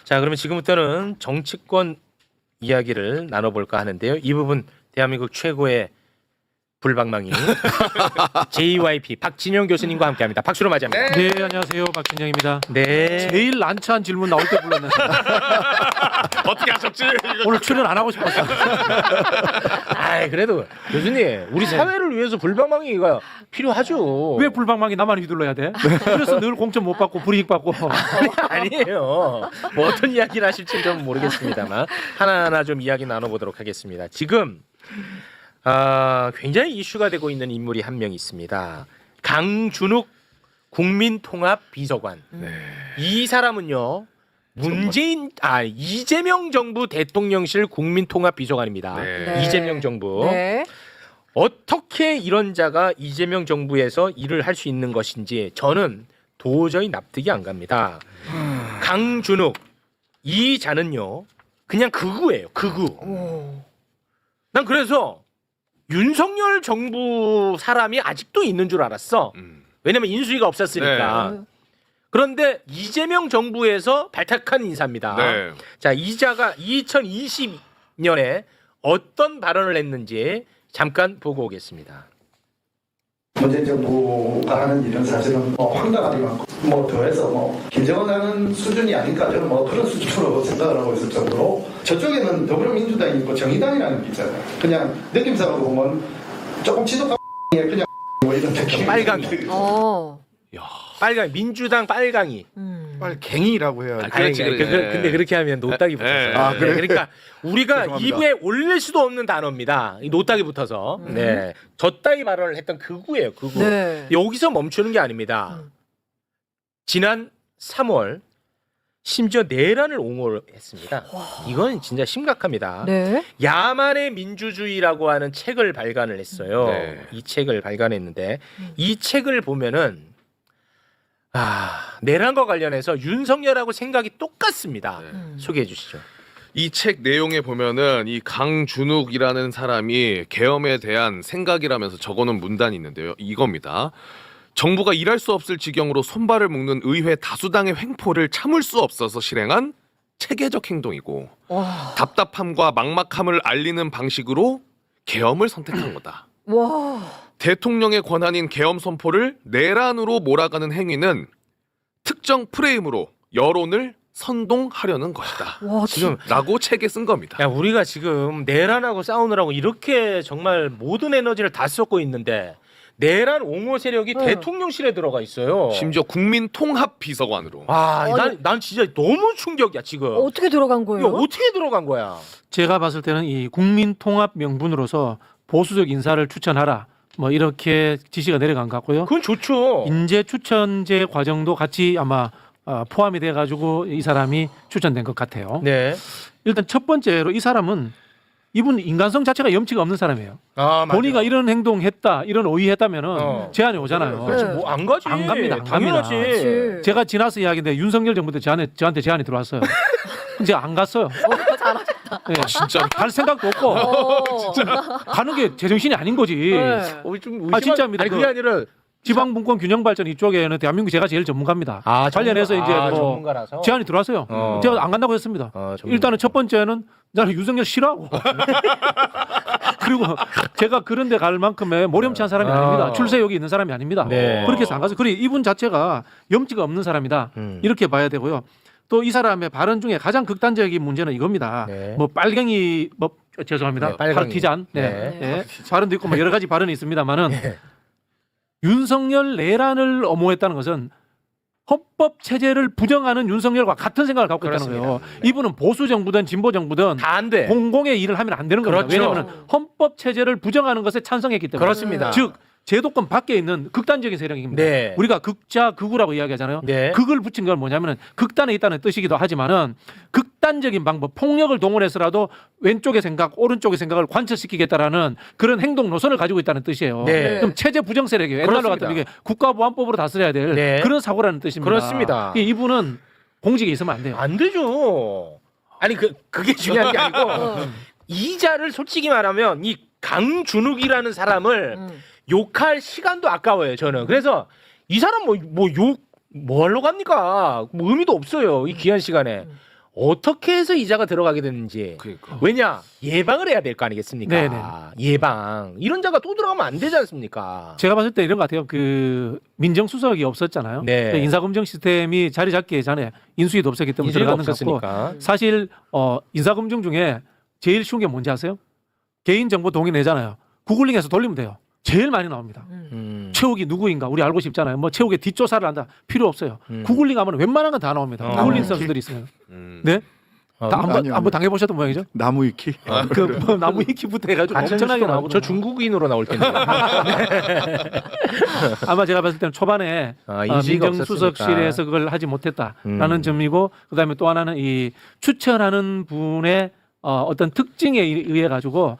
자, 그러면 지금부터는 정치권 이야기를 나눠볼까 하는데요. 이 부분 대한민국 최고의 불방망이 JYP 박진영 교수님과 함께합니다. 박수로 맞이합니다. 네, 안녕하세요. 박진영입니다. 네. 제일 난처한 질문 나올 때 불렀는데 어떻게 하셨지? 오늘 출연 안 하고 싶었어요. 아, 그래도 교수님, 우리 사회를 위해서 불방망이가 필요하죠. 왜 불방망이 나만 휘둘러야 돼? 그래서 늘 공천 못 받고 불이익 받고. 아니에요. 뭐 어떤 이야기를 하실지 좀 모르겠습니다만 하나하나 좀 이야기 나눠보도록 하겠습니다. 지금 굉장히 이슈가 되고 있는 인물이 한 명 있습니다. 강준욱 국민통합비서관. 이 사람은요 이재명 정부 대통령실 국민통합비서관입니다. 네. 이재명 정부. 네. 어떻게 이런 자가 이재명 정부에서 일을 할 수 있는 것인지 저는 도저히 납득이 안 갑니다. 강준욱 이 자는요 그냥 극우예요. 극우. 오. 난 그래서 윤석열 정부 사람이 아직도 있는 줄 알았어. 왜냐면 인수위가 없었으니까. 네. 그런데 이재명 정부에서 발탁한 인사입니다. 네. 자, 이자가 2020년에 어떤 발언을 했는지 잠깐 보고 오겠습니다. 문재인 정부가 하는 일은 사실은 황당하게 많고 더해서 김정은 하는 수준이 아닐까 저는 그런 수준으로 생각을 하고 있을 정도로 저쪽에는 더불어민주당이 있고 정의당이라는 게 있잖아요. 그냥 느낌상으로 보면 조금 지독한 그냥 이런 느낌. 빨강이. 빨강 민주당 빨강이. 빨갱이라고 해야 돼. 그렇지, 아니, 그래. 근데 그렇게 하면 노딱이 붙어서. 네. 아, 그래요? 그러니까 우리가 죄송합니다. 입에 올릴 수도 없는 단어입니다. 이 노딱이 붙어서. 네. 저따위 발언을 했던 극우예요. 극우. 네. 여기서 멈추는 게 아닙니다. 지난 3월 심지어 내란을 옹호했습니다. 이건 진짜 심각합니다. 네. 야만의 민주주의라고 하는 책을 발간을 했어요. 네. 이 책을 발간했는데 이 책을 보면은 내란과 관련해서 윤석열하고 생각이 똑같습니다. 소개해 주시죠. 이 책 내용에 보면은 이 강준욱이라는 사람이 계엄에 대한 생각이라면서 적어놓은 문단이 있는데요. 이겁니다. 정부가 일할 수 없을 지경으로 손발을 묶는 의회 다수당의 횡포를 참을 수 없어서 실행한 체계적 행동이고 와. 답답함과 막막함을 알리는 방식으로 계엄을 선택한 거다. 와. 대통령의 권한인 계엄 선포를 내란으로 몰아가는 행위는 특정 프레임으로 여론을 선동하려는 것이다. 와, 지금 라고 책에 쓴 겁니다. 야, 우리가 지금 내란하고 싸우느라고 이렇게 정말 모든 에너지를 다 쏟고 있는데 내란 옹호 세력이 대통령실에 들어가 있어요. 심지어 국민통합비서관으로. 난 진짜 너무 충격이야 지금. 어떻게 들어간 이거 거예요? 어떻게 들어간 거야? 제가 봤을 때는 이 국민통합 명분으로서 보수적 인사를 추천하라. 이렇게 지시가 내려간 것 같고요. 그건 좋죠. 인재 추천제 과정도 같이 아마 포함이 돼 가지고 이 사람이 추천된 것 같아요. 네. 일단 첫 번째로 이 사람은 이분 인간성 자체가 염치가 없는 사람이에요. 맞아. 본인가 이런 행동했다, 이런 오해했다면은 제안이 오잖아요. 그렇지, 네. 뭐 안 가지. 안 갑니다, 안 당연하지. 갑니다. 제가 지나서 이야기인데 윤석열 정부 때 저한테 제안이 들어왔어요. 이제 안 갔어요. 잘하셨다. 네. 진짜 갈 생각도 없고 가는 게 제정신이 아닌 거지. 네. 좀 진짜입니다. 아니, 그게 아니라 지방분권 균형발전 이쪽에는 대한민국 제가 제일 전문가입니다. 관련해서 이제 전문가라서. 제안이 들어왔어요. 제가 안 간다고 했습니다. 전문가. 일단은 첫 번째는 나는 윤석열 싫어하고 그리고 제가 그런 데 갈 만큼의 모렴치한 사람이 아닙니다. 출세욕이 있는 사람이 아닙니다. 네. 그렇게 해서 안 가서 그리고 이분 자체가 염치가 없는 사람이다. 이렇게 봐야 되고요. 또 이 사람의 발언 중에 가장 극단적인 문제는 이겁니다. 네. 빨갱이 죄송합니다. 네, 빨강이. 파르티잔 네. 네. 발언도 있고 여러 가지 발언이 있습니다만은 윤석열 내란을 엄호했다는 것은 헌법 체제를 부정하는 윤석열과 같은 생각을 갖고 있다는 거예요. 이분은 보수 정부든 진보 정부든 다 안 돼. 공공의 일을 하면 안 되는 겁니다. 그렇죠. 왜냐하면 헌법 체제를 부정하는 것에 찬성했기 때문에. 그렇습니다. 즉 제도권 밖에 있는 극단적인 세력입니다. 네. 우리가 극자 극우라고 이야기하잖아요. 네. 극을 붙인 건 뭐냐면은 극단에 있다는 뜻이기도 하지만은 극단적인 방법, 폭력을 동원해서라도 왼쪽의 생각, 오른쪽의 생각을 관철시키겠다라는 그런 행동 노선을 가지고 있다는 뜻이에요. 네. 그럼 체제 부정 세력이에요. 옛날로 그렇습니다. 같으면 이게 국가보안법으로 다스려야 될 네. 그런 사고라는 뜻입니다. 그렇습니다. 이분은 공직에 있으면 안 돼요. 안 되죠. 아니 그게 중요한 게 아니고 이자를 솔직히 말하면 이 강준욱이라는 사람을 욕할 시간도 아까워요. 저는. 그래서 이 사람 뭐 하러 갑니까? 뭐 의미도 없어요. 이 귀한 시간에. 어떻게 해서 이자가 들어가게 됐는지. 그러니까. 왜냐? 예방을 해야 될 거 아니겠습니까? 네네. 예방. 이런 자가 또 들어가면 안 되지 않습니까? 제가 봤을 때 이런 것 같아요. 그 민정수석이 없었잖아요. 네. 인사검증 시스템이 자리 잡기 전에 인수위도 없었기 때문에 인수위가 들어가는 것 같고 없었으니까. 사실 인사검증 중에 제일 쉬운 게 뭔지 아세요? 개인정보 동의 내잖아요. 구글링해서 돌리면 돼요. 제일 많이 나옵니다. 최욱이 누구인가 우리 알고 싶잖아요. 뭐 최욱의 뒷조사를 한다 필요 없어요. 구글링하면 웬만한 건 다 나옵니다. 구글링 선수들이 있으면. 네? 다 아니요. 한번 당해보셨던 모양이죠? 나무 위키. 그 나무 위키부터 해가지고 엄청나게 나오고 저 중국인으로 나올 텐데. 아마 제가 봤을 때는 초반에 인지가 민정수석실에서 그걸 하지 못했다라는 점이고 그다음에 또 하나는 이 추천하는 분의 어떤 특징에 의해 가지고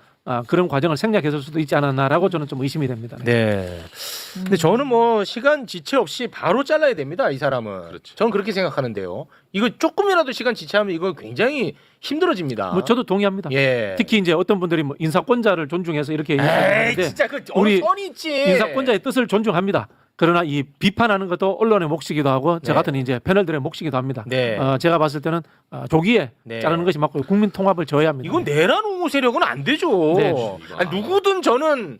그런 과정을 생략했을 수도 있지 않았나라고 저는 좀 의심이 됩니다. 네. 근데 저는 뭐 시간 지체 없이 바로 잘라야 됩니다. 이 사람은. 그렇죠. 저는 그렇게 생각하는데요. 이거 조금이라도 시간 지체하면 이거 굉장히 힘들어집니다. 뭐 저도 동의합니다. 예. 특히 이제 어떤 분들이 뭐 인사권자를 존중해서 이렇게 에이, 얘기하는데 진짜 그 우리 선이 있지. 인사권자의 뜻을 존중합니다. 그러나 이 비판하는 것도 언론의 몫이기도 하고 저 네. 같은 이제 패널들의 몫이기도 합니다. 네. 제가 봤을 때는 조기에 네. 자르는 것이 맞고 국민 통합을 저해야 합니다. 이건 내란 옹호 세력은 안 되죠. 네. 아니, 누구든 저는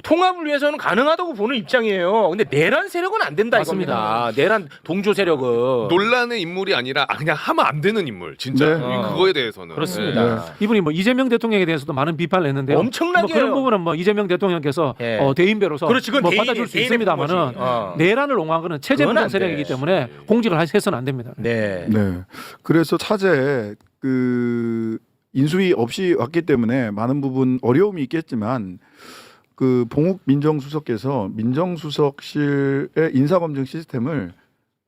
통합을 위해서는 가능하다고 보는 입장이에요. 근데 내란 세력은 안 된다 맞습니다. 이겁니다. 내란 동조 세력은 논란의 인물이 아니라 그냥 하면 안 되는 인물. 진짜. 네. 그거에 대해서는. 그렇습니다. 이분이 뭐 이재명 대통령에 대해서도 많은 비판을 했는데요. 엄청나게 뭐 그런 해요. 부분은 뭐 이재명 대통령께서 예. 대인배로서 그렇지, 그건 뭐 개인의- 받아줄 수 개인의 있습니다만은 부분이지. 내란을 옹호한 거는 체제 그건 안 부정 세력이기 돼. 때문에 공직을 해서는 안 됩니다. 네. 네. 그래서 차제 그 인수위 없이 왔기 때문에 많은 부분 어려움이 있겠지만 그 봉욱 민정수석께서 민정수석실의 인사검증 시스템을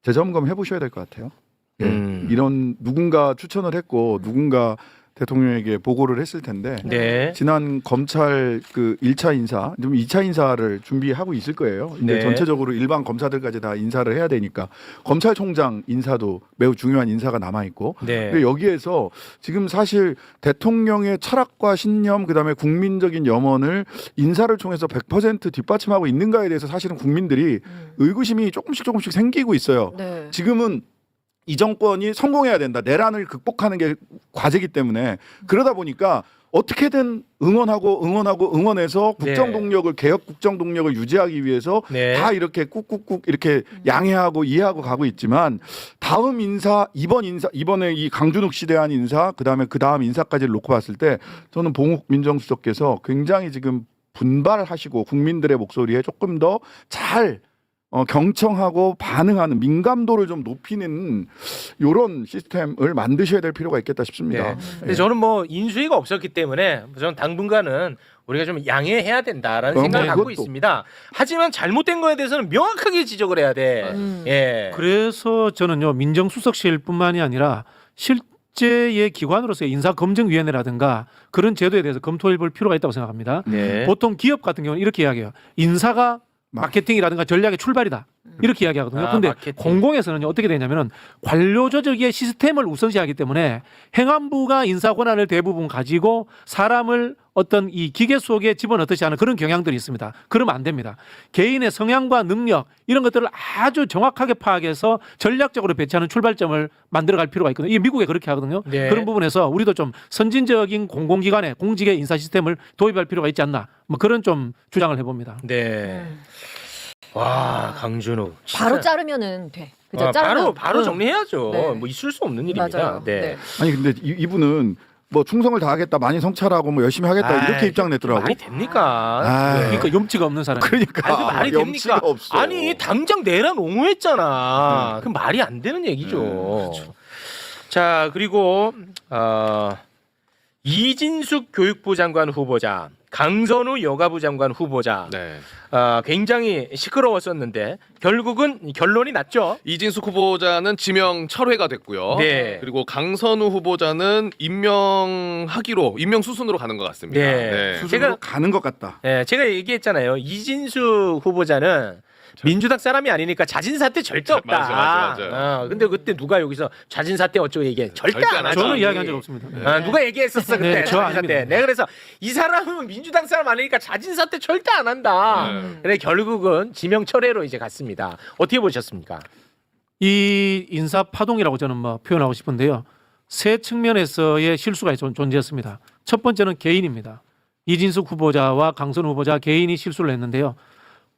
재점검해 보셔야 될 것 같아요. 이런 누군가 추천을 했고 누군가 대통령에게 보고를 했을 텐데 네. 지난 검찰 그 1차 인사, 좀 2차 인사를 준비하고 있을 거예요. 근데 네. 전체적으로 일반 검사들까지 다 인사를 해야 되니까 검찰총장 인사도 매우 중요한 인사가 남아 있고 네. 근데 여기에서 지금 사실 대통령의 철학과 신념 그다음에 국민적인 염원을 인사를 통해서 100% 뒷받침하고 있는가에 대해서 사실은 국민들이 의구심이 조금씩 생기고 있어요. 네. 지금은 이 정권이 성공해야 된다. 내란을 극복하는 게 과제이기 때문에 그러다 보니까 어떻게든 응원해서 국정 동력을 개혁 국정 동력을 유지하기 위해서 네. 다 이렇게 꾹꾹꾹 이렇게 양해하고 이해하고 가고 있지만 다음 인사 이번에 이 강준욱 씨 대한 인사 그다음에 그다음 인사까지를 놓고 봤을 때 저는 봉욱 민정수석께서 굉장히 지금 분발하시고 국민들의 목소리에 조금 더 잘 경청하고 반응하는 민감도를 좀 높이는 이런 시스템을 만드셔야 될 필요가 있겠다 싶습니다. 네. 근데 저는 뭐 인수위가 없었기 때문에 저는 당분간은 우리가 좀 양해해야 된다라는 생각을 갖고 그것도. 있습니다. 하지만 잘못된 거에 대해서는 명확하게 지적을 해야 돼. 예. 그래서 저는요 민정수석실뿐만이 아니라 실제의 기관으로서의 인사검증위원회라든가 그런 제도에 대해서 검토해볼 필요가 있다고 생각합니다. 네. 보통 기업 같은 경우는 이렇게 이야기해요. 인사가 마케팅이라든가 전략의 출발이다. 이렇게 이야기하거든요. 근데 마케팅. 공공에서는 어떻게 되냐면은 관료 조직의 시스템을 우선시하기 때문에 행안부가 인사 권한을 대부분 가지고 사람을 어떤 이 기계 속에 집어넣듯이 하는 그런 경향들이 있습니다. 그러면 안 됩니다. 개인의 성향과 능력 이런 것들을 아주 정확하게 파악해서 전략적으로 배치하는 출발점을 만들어갈 필요가 있거든요. 이게 미국에 그렇게 하거든요. 네. 그런 부분에서 우리도 좀 선진적인 공공기관의 공직의 인사 시스템을 도입할 필요가 있지 않나. 뭐 그런 좀 주장을 해봅니다. 네. 와, 강준욱. 진짜. 바로 자르면은 돼. 그죠? 자르면 바로 정리해야죠. 네. 뭐 있을 수 없는 일입니다. 맞아요. 네. 아니 근데 이분은 뭐 충성을 다하겠다, 많이 성찰하고 뭐 열심히 하겠다 아이, 이렇게 입장 냈더라고. 말이 됩니까? 아이. 그러니까 염치가 없는 사람. 그러니까 아니, 그 말이 염치가 됩니까? 없어. 아니 당장 내란 옹호했잖아. 그럼 말이 안 되는 얘기죠. 그렇죠. 자 그리고 이진숙 교육부 장관 후보자, 강선우 여가부 장관 후보자 네. 굉장히 시끄러웠었는데 결국은 결론이 났죠. 이진숙 후보자는 지명 철회가 됐고요. 네. 그리고 강선우 후보자는 임명 수순으로 가는 것 같습니다. 네. 수준으로 제가- 가는 것 같다. 제가 얘기했잖아요. 이진숙 후보자는 민주당 사람이 아니니까 자진 사퇴 절대 없다. 맞아. 근데 그때 누가 여기서 자진 사퇴 어쩌고 얘기해? 절대 절대 안 안 하죠. 저는 이야기한 적 없습니다. 누가 얘기했었어 그때 네, 저 자진 사퇴. 아닙니다. 내가 그래서 이 사람은 민주당 사람 아니니까 자진 사퇴 절대 안 한다. 그래 결국은 지명 철회로 이제 갔습니다. 어떻게 보셨습니까? 이 인사 파동이라고 저는 뭐 표현하고 싶은데요. 세 측면에서의 실수가 존재했습니다. 첫 번째는 개인입니다. 이진숙 후보자와 강선우 후보자 개인이 실수를 했는데요.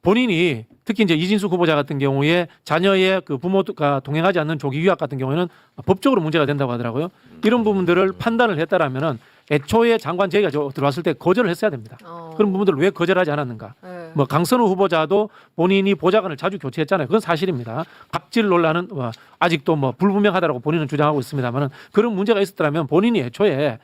본인이 특히 이제 이진숙 후보자 같은 경우에 자녀의 그 부모가 동행하지 않는 조기 유학 같은 경우에는 법적으로 문제가 된다고 하더라고요. 이런 부분들을 판단을 했다라면은 애초에 장관 제의가 들어왔을 때 거절을 했어야 됩니다. 그런 부분들을 왜 거절하지 않았는가? 네. 뭐 강선우 후보자도 본인이 보좌관을 자주 교체했잖아요. 그건 사실입니다. 갑질 논란은 아직도 뭐 불분명하다라고 본인은 주장하고 있습니다만은 그런 문제가 있었더라면 본인이 애초에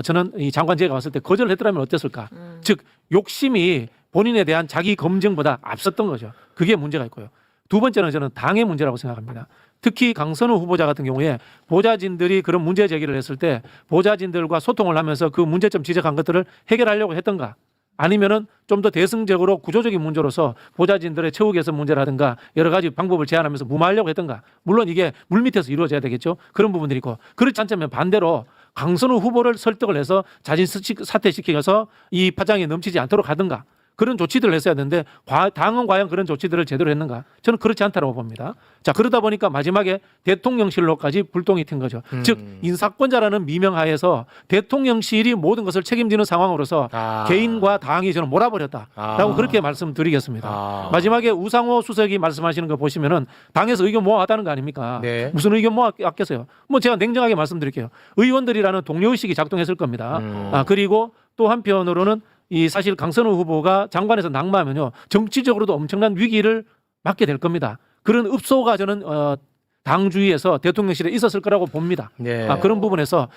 저는 이 장관 제의가 왔을 때 거절을 했더라면 어땠을까? 즉 욕심이 본인에 대한 자기 검증보다 앞섰던 거죠. 그게 문제가 있고요. 두 번째는 저는 당의 문제라고 생각합니다. 특히 강선우 후보자 같은 경우에 보좌진들이 그런 문제 제기를 했을 때 보좌진들과 소통을 하면서 그 문제점 지적한 것들을 해결하려고 했던가 아니면은 좀 더 대승적으로 구조적인 문제로서 보좌진들의 처우 개선 문제라든가 여러 가지 방법을 제안하면서 무마하려고 했던가 물론 이게 물밑에서 이루어져야 되겠죠. 그런 부분들이 있고 그렇지 않다면 반대로 강선우 후보를 설득을 해서 자진 사퇴시켜서 이 파장이 넘치지 않도록 하든가 그런 조치들을 했어야 되는데 당은 과연 그런 조치들을 제대로 했는가? 저는 그렇지 않다고 봅니다. 자 그러다 보니까 마지막에 대통령실로까지 불똥이 튄 거죠. 즉 인사권자라는 미명하에서 대통령실이 모든 것을 책임지는 상황으로서 개인과 당이 저는 몰아버렸다라고 그렇게 말씀드리겠습니다. 마지막에 우상호 수석이 말씀하시는 거 보시면은 당에서 의견 모아왔다는 거 아닙니까? 네. 무슨 의견 모았겠어요? 뭐 제가 냉정하게 말씀드릴게요. 의원들이라는 동료의식이 작동했을 겁니다. 그리고 또 한편으로는 이 사실 강선우 후보가 장관에서 낙마하면요 정치적으로도 엄청난 위기를 맞게 될 겁니다. 그런 읍소가 저는 당 주위에서 대통령실에 있었을 거라고 봅니다. 네. 그런 부분에서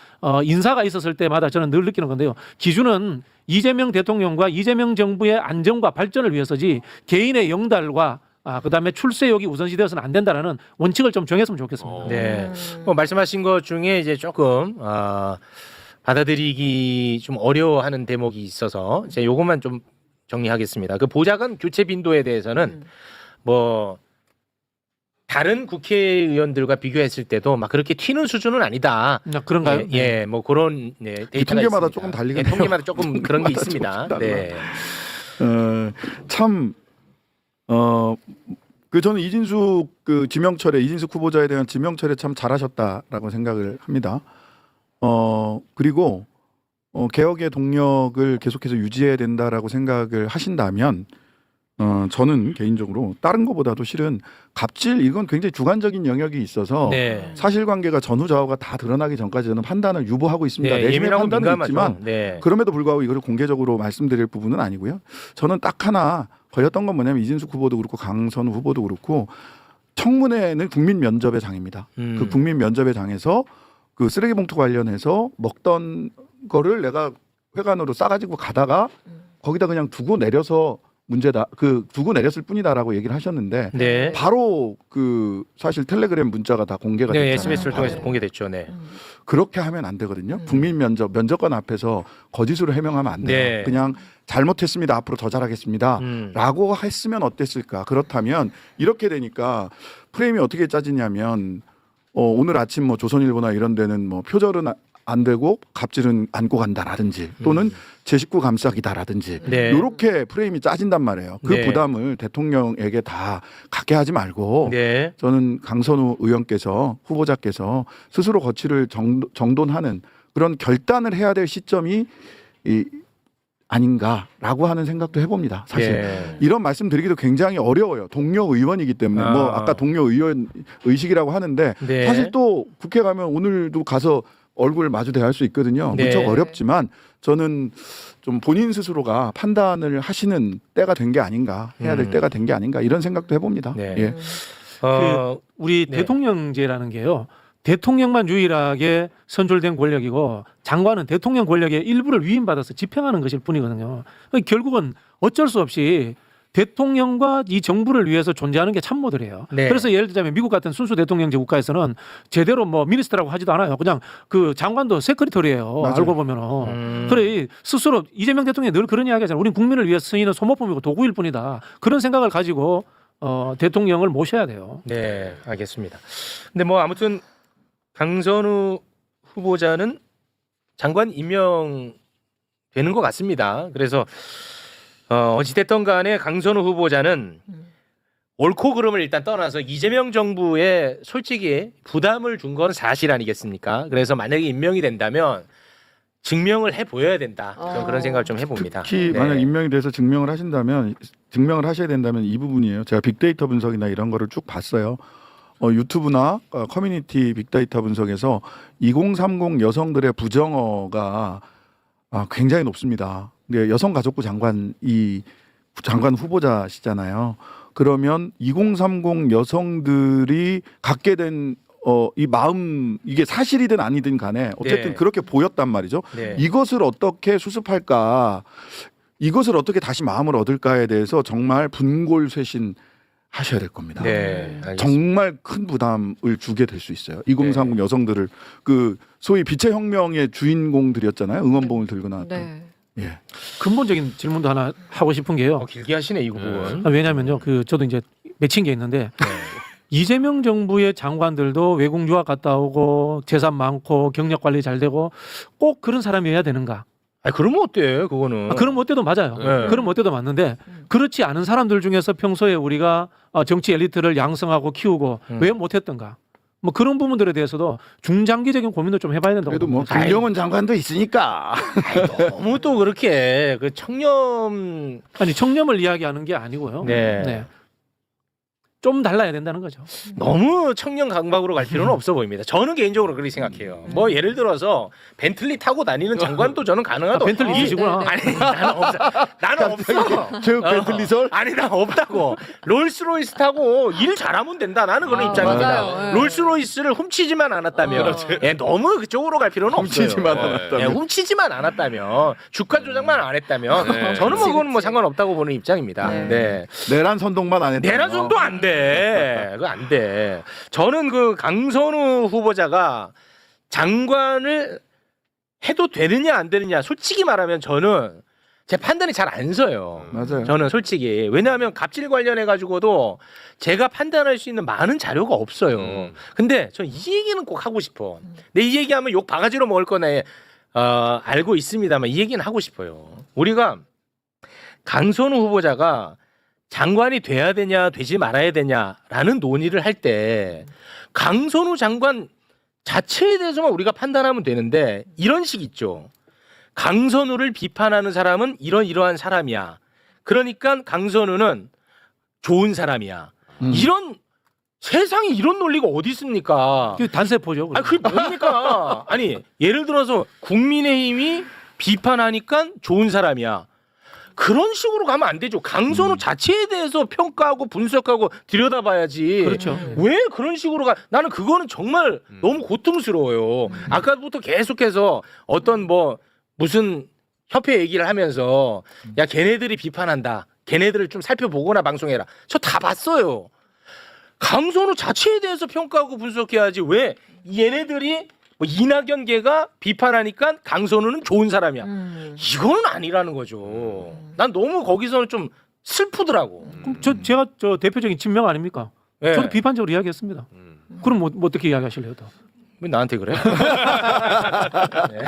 인사가 있었을 때마다 저는 늘 느끼는 건데요. 기준은 이재명 대통령과 이재명 정부의 안정과 발전을 위해서지 개인의 영달과 그다음에 출세욕이 우선시되어서는 안 된다라는 원칙을 좀 정했으면 좋겠습니다. 네. 뭐 말씀하신 것 중에 이제 조금 받아들이기 좀 어려워하는 대목이 있어서 제가 요것만 좀 정리하겠습니다. 그 보좌관 교체 빈도에 대해서는 뭐 다른 국회의원들과 비교했을 때도 막 그렇게 튀는 수준은 아니다. 그런가요? 예, 뭐 그런 데이터가 통계마다 있습니다. 조금 다르긴 예, 통계마다 해요. 조금 그런 게 있습니다. 조금 네. 저는 이진숙 이진숙 후보자에 대한 지명철에 참 잘하셨다라고 생각을 합니다. 그리고 개혁의 동력을 계속해서 유지해야 된다라고 생각을 하신다면 저는 개인적으로 다른 것보다도 실은 갑질 이건 굉장히 주관적인 영역이 있어서 네. 사실관계가 전후좌우가 다 드러나기 전까지 저는 판단을 유보하고 있습니다. 네, 내심의 예민하고 판단은 민감하죠. 있지만 네. 그럼에도 불구하고 이걸 공개적으로 말씀드릴 부분은 아니고요. 저는 딱 하나 걸렸던 건 뭐냐면 이진숙 후보도 그렇고 강선우 후보도 그렇고 청문회는 국민 면접의 장입니다. 그 국민 면접의 장에서 그 쓰레기 봉투 관련해서 먹던 거를 내가 회관으로 싸가지고 가다가 거기다 그냥 두고 내려서 문제다. 두고 내렸을 뿐이다라고 얘기를 하셨는데 네. 바로 사실 텔레그램 문자가 다 공개가 됐잖아요. 네, SBS를 바로. 통해서 공개됐죠. 네. 그렇게 하면 안 되거든요. 국민 면접관 앞에서 거짓으로 해명하면 안 돼요. 네. 그냥 잘못했습니다. 앞으로 더 잘하겠습니다. 라고 했으면 어땠을까? 그렇다면 이렇게 되니까 프레임이 어떻게 짜지냐면 오늘 아침 뭐 조선일보나 이런 데는 뭐 표절은 안 되고 갑질은 안고 간다라든지 또는 제 식구 감싸기다라든지 네. 이렇게 프레임이 짜진단 말이에요. 그 네. 부담을 대통령에게 다 갖게 하지 말고 네. 저는 강선우 후보자께서 스스로 거취를 정돈하는 그런 결단을 해야 될 시점이 아닌가라고 하는 생각도 해봅니다. 사실 예. 이런 말씀드리기도 굉장히 어려워요. 동료 의원이기 때문에 뭐 아까 동료 의원 의식이라고 하는데 네. 사실 또 국회 가면 오늘도 가서 얼굴 마주 대할 수 있거든요. 네. 무척 어렵지만 저는 좀 본인 스스로가 판단을 하시는 때가 된 게 아닌가 해야 될 때가 된 게 아닌가 이런 생각도 해봅니다. 네. 예. 우리 네. 대통령제라는 게요. 대통령만 유일하게 선출된 권력이고 장관은 대통령 권력의 일부를 위임받아서 집행하는 것일 뿐이거든요. 결국은 어쩔 수 없이 대통령과 이 정부를 위해서 존재하는 게 참모들이에요. 네. 그래서 예를 들자면 미국 같은 순수 대통령제 국가에서는 제대로 뭐 미니스터라고 하지도 않아요. 그냥 그 장관도 세크리터리예요. 맞아요. 알고 보면은. 그래 스스로 이재명 대통령이 늘 그런 이야기 하잖아요. 우린 국민을 위해서 쓰이는 소모품이고 도구일 뿐이다. 그런 생각을 가지고 대통령을 모셔야 돼요. 네, 알겠습니다. 근데 뭐 아무튼 강선우 후보자는 장관 임명되는 것 같습니다. 그래서 어찌됐든 간에 강선우 후보자는 옳고 그름을 일단 떠나서 이재명 정부에 솔직히 부담을 준 건 사실 아니겠습니까? 그래서 만약에 임명이 된다면 증명을 해 보여야 된다. 저는 그런 생각을 좀 해봅니다. 특히 네. 만약 임명이 돼서 증명을 하셔야 된다면 이 부분이에요. 제가 빅데이터 분석이나 이런 거를 쭉 봤어요. 유튜브나 커뮤니티 빅데이터 분석에서 2030 여성들의 부정어가 굉장히 높습니다. 근데 여성가족부 장관 후보자시잖아요. 그러면 2030 여성들이 갖게 된 이 마음 이게 사실이든 아니든 간에 어쨌든 네. 그렇게 보였단 말이죠. 네. 이것을 어떻게 수습할까, 이것을 어떻게 다시 마음을 얻을까에 대해서 정말 분골쇄신 하셔야 될 겁니다. 네, 알겠습니다. 정말 큰 부담을 주게 될 수 있어요. 2030 여성들을 그 소위 빛의 혁명의 주인공들이었잖아요. 응원봉을 들고 나왔던. 네. 예. 근본적인 질문도 하나 하고 싶은 게요. 길게 하시네 이 부분. 왜냐하면요, 저도 이제 맺힌 게 있는데 네. 이재명 정부의 장관들도 외국 유학 갔다 오고 재산 많고 경력 관리 잘 되고 꼭 그런 사람이어야 되는가? 그러면 어때? 그거는. 그런 어때도 맞아요. 네. 그런 어때도 맞는데 그렇지 않은 사람들 중에서 평소에 우리가 정치 엘리트를 양성하고 키우고 왜 못했던가? 뭐 그런 부분들에 대해서도 중장기적인 고민도 좀 해봐야 된다고. 그래도 뭐 봅니다. 김경원 장관도 있으니까. 너무 또 그렇게 그 청렴. 아니 청렴을 이야기하는 게 아니고요. 네. 좀 달라야 된다는 거죠. 너무 청년 강박으로 갈 필요는 없어 보입니다. 저는 개인적으로 그렇게 생각해요. 뭐 예를 들어서 벤틀리 타고 다니는 장관도 저는 가능하다. 벤틀리 있으시구나. 네, 네. 아니 나는 없어. 나는 없어. 제 벤틀리설? 아니 나 없다고. 롤스로이스 타고 일 잘하면 된다. 나는 그런 입장입니다. 맞아요. 네. 롤스로이스를 훔치지만 않았다면, 예, 너무 그쪽으로 갈 필요는 훔치지만 없어요. 않았다면. 예, 훔치지만 않았다면, 주가 조작만 안 했다면, 네. 저는 뭐 그건 뭐 그치. 상관없다고 보는 입장입니다. 네. 네. 내란 선동만 안 했다. 내란 손도 안 돼. 그거 안 돼. 저는 그 강선우 후보자가 장관을 해도 되느냐 안 되느냐 솔직히 말하면 저는 제 판단이 잘 안 서요. 맞아요. 저는 솔직히 왜냐하면 갑질 관련해 가지고도 제가 판단할 수 있는 많은 자료가 없어요. 근데 전 이 얘기는 꼭 하고 싶어. 근데 이 얘기하면 욕 바가지로 먹을 거네. 알고 있습니다만 이 얘기는 하고 싶어요. 우리가 강선우 후보자가 장관이 돼야 되냐 되지 말아야 되냐라는 논의를 할 때 강선우 장관 자체에 대해서만 우리가 판단하면 되는데 이런 식 있죠. 강선우를 비판하는 사람은 이러한 사람이야. 그러니까 강선우는 좋은 사람이야. 이런 세상에 이런 논리가 어디 있습니까? 그 단세포죠. 아니 그게 뭡니까? 아니 예를 들어서 국민의힘이 비판하니까 좋은 사람이야. 그런 식으로 가면 안 되죠. 강선우 자체에 대해서 평가하고 분석하고 들여다봐야지. 그렇죠. 왜 그런 식으로 가? 나는 그거는 정말 너무 고통스러워요. 아까부터 계속해서 어떤 뭐 무슨 협회 얘기를 하면서 야 걔네들이 비판한다. 걔네들을 좀 살펴보거나 방송해라. 저 다 봤어요. 강선우 자체에 대해서 평가하고 분석해야지 왜 얘네들이 뭐 이낙연 걔가 비판하니까 강선우는 좋은 사람이야. 이거는 아니라는 거죠. 난 너무 거기서는 좀 슬프더라고. 그럼 제가 대표적인 친명 아닙니까? 네. 저도 비판적으로 이야기했습니다. 그럼 뭐 어떻게 이야기하실래요? 또? 왜 나한테 그래? 네.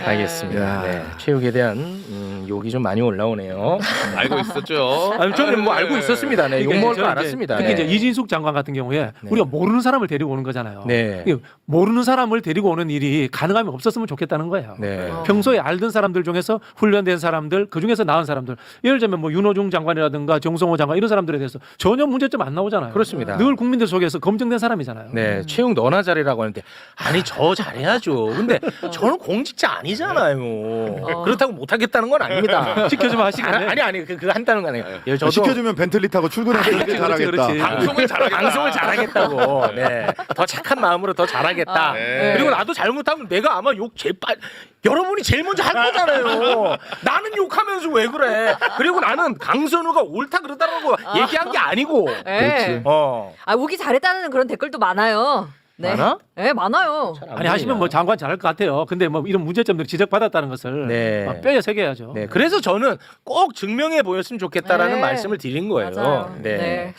알겠습니다. 야. 네. 체육에 대한 욕이 좀 많이 올라오네요. 알고 있었죠. 아니, 저는 뭐 알고 있었습니다. 네. 욕 먹을 거 저는 알았습니다. 특히 네. 이제 이진숙 장관 같은 경우에 네. 우리가 모르는 사람을 데리고 오는 거잖아요. 네. 이게 모르는 사람을 데리고 오는 일이 가능하면 없었으면 좋겠다는 거예요. 네. 평소에 알던 사람들 중에서 훈련된 사람들, 그 중에서 나은 사람들, 예를 들면 뭐 윤호중 장관이라든가 정성호 장관 이런 사람들에 대해서 전혀 문제점 안 나오잖아요. 그렇습니다. 늘 국민들 속에서 검증된 사람이잖아요. 네, 채용 너나 잘해라고 하는데 아니 저 잘해야죠. 근데 저는 공직자 아니잖아요. 그렇다고 못하겠다는 건 아닙니다. 지켜주면 하시겠네. 아니 그거 한다는 거 아니에요. 예, 저도 시켜주면 벤틀리 타고 출근해서 이렇게 잘하겠다. 그렇지. 방송을 잘하겠다. 방송을 잘하겠다고. 네, 더 착한 마음으로 더 잘하겠다. 네. 그리고 나도 잘못하면 내가 아마 욕 여러분이 제일 먼저 할 거잖아요. 나는 욕하면서 왜 그래? 그리고 나는 강선우가 옳다 그러다라고 얘기한 게 아니고. 네. 아, 오기 잘했다는 그런 댓글도 많아요. 네. 많아? 네, 많아요. 아니 하시면 뭐 장관 잘할 것 같아요. 근데 뭐 이런 문제점들 지적받았다는 것을 네. 뼈에 새겨야죠. 네, 그래서 저는 꼭 증명해 보였으면 좋겠다라는 네. 말씀을 드린 거예요. 맞아요. 네. 네.